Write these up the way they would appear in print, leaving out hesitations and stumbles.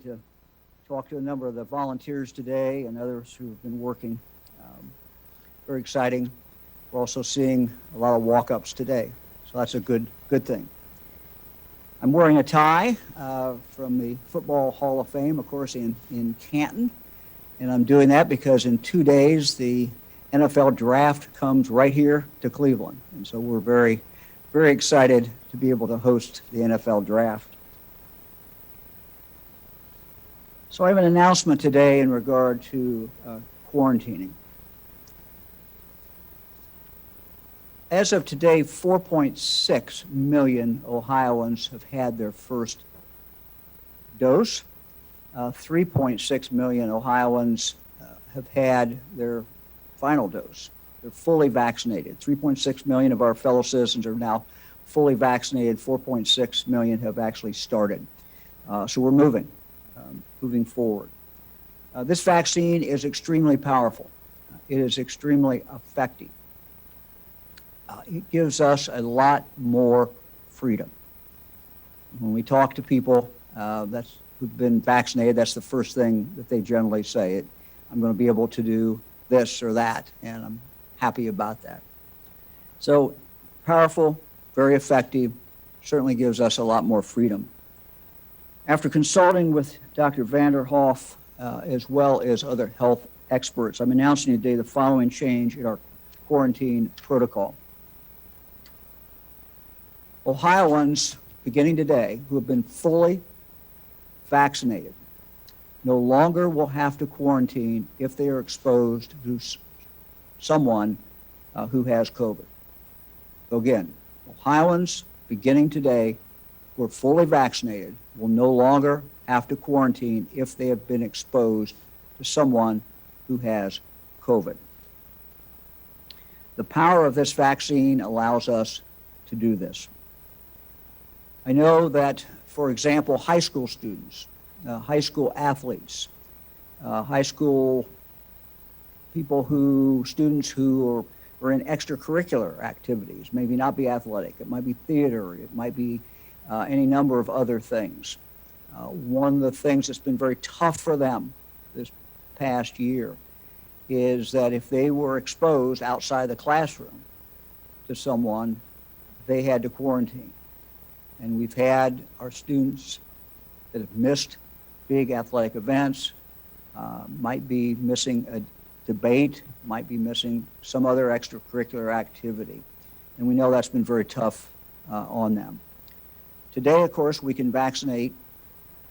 to talk to a number of the volunteers today and others who have been working. Very exciting. We're also seeing a lot of walk-ups today, so that's a good thing. I'm wearing a tie from the Football Hall of Fame, of course, in Canton, and I'm doing that because in 2 days the NFL draft comes right here to Cleveland, and so we're very, very excited to be able to host the NFL draft. So I have an announcement today in regard to quarantining. As of today, 4.6 million Ohioans have had their first dose. 3.6 million Ohioans have had their final dose. They're fully vaccinated. 3.6 million of our fellow citizens are now fully vaccinated. 4.6 million have actually started. So we're moving forward. This vaccine is extremely powerful. It is extremely effective. It gives us a lot more freedom. When we talk to people who've been vaccinated, that's the first thing that they generally say. I'm going to be able to do this or that, and I'm happy about that. So powerful, very effective, certainly gives us a lot more freedom. After consulting with Dr. Vanderhoff, as well as other health experts, I'm announcing today the following change in our quarantine protocol. Ohioans, beginning today, who have been fully vaccinated, no longer will have to quarantine if they are exposed to someone who has COVID. So again, Ohioans, beginning today, who are fully vaccinated, will no longer have to quarantine if they have been exposed to someone who has COVID. The power of this vaccine allows us to do this. I know that, for example, high school students, high school athletes, high school students who are in extracurricular activities, maybe not be athletic, it might be theater, it might be any number of other things. One of the things that's been very tough for them this past year is that if they were exposed outside the classroom to someone, they had to quarantine. And we've had our students that have missed big athletic events, might be missing a debate, might be missing some other extracurricular activity. And we know that's been very tough on them. Today, of course, we can vaccinate.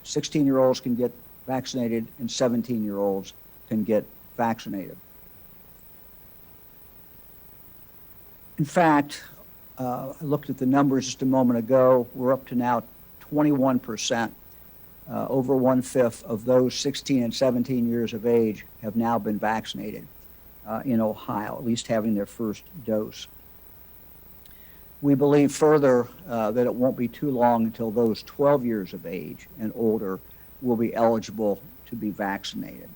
16-year-olds can get vaccinated and 17-year-olds can get vaccinated. In fact, I looked at the numbers just a moment ago. We're up to now 21%. Over 1/5 of those 16 and 17 years of age have now been vaccinated in Ohio, at least having their first dose. We believe further that it won't be too long until those 12 years of age and older will be eligible to be vaccinated.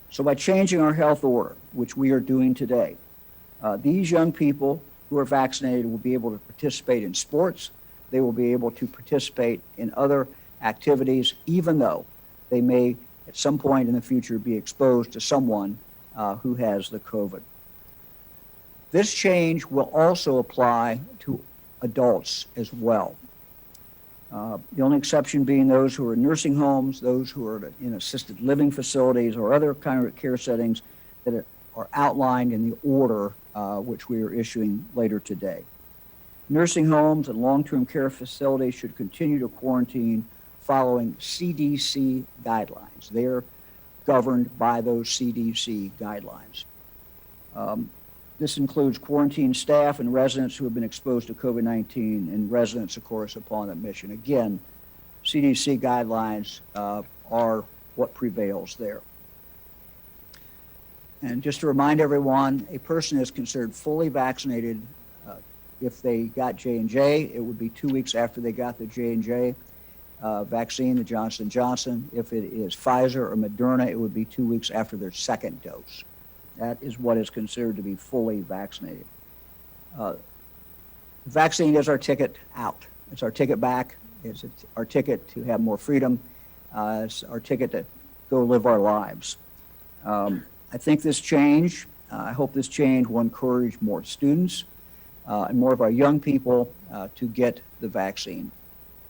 So by changing our health order, which we are doing today, these young people who are vaccinated will be able to participate in sports. They will be able to participate in other activities, even though they may at some point in the future be exposed to someone who has the COVID. This change will also apply to adults as well. The only exception being those who are in nursing homes, those who are in assisted living facilities or other kind of care settings that are outlined in the order which we are issuing later today. Nursing homes and long-term care facilities should continue to quarantine following CDC guidelines. They're governed by those CDC guidelines. This includes quarantine staff and residents who have been exposed to COVID-19 and residents, of course, upon admission. Again, CDC guidelines are what prevails there. And just to remind everyone, a person is considered fully vaccinated if they got J&J. It would be 2 weeks after they got the J&J vaccine, the Johnson & Johnson. If it is Pfizer or Moderna, it would be 2 weeks after their second dose. That is what is considered to be fully vaccinated. Vaccine is our ticket out. It's our ticket back. It's our ticket to have more freedom. as our ticket to go live our lives. I think this change, I hope this change will encourage more students and more of our young people to get the vaccine.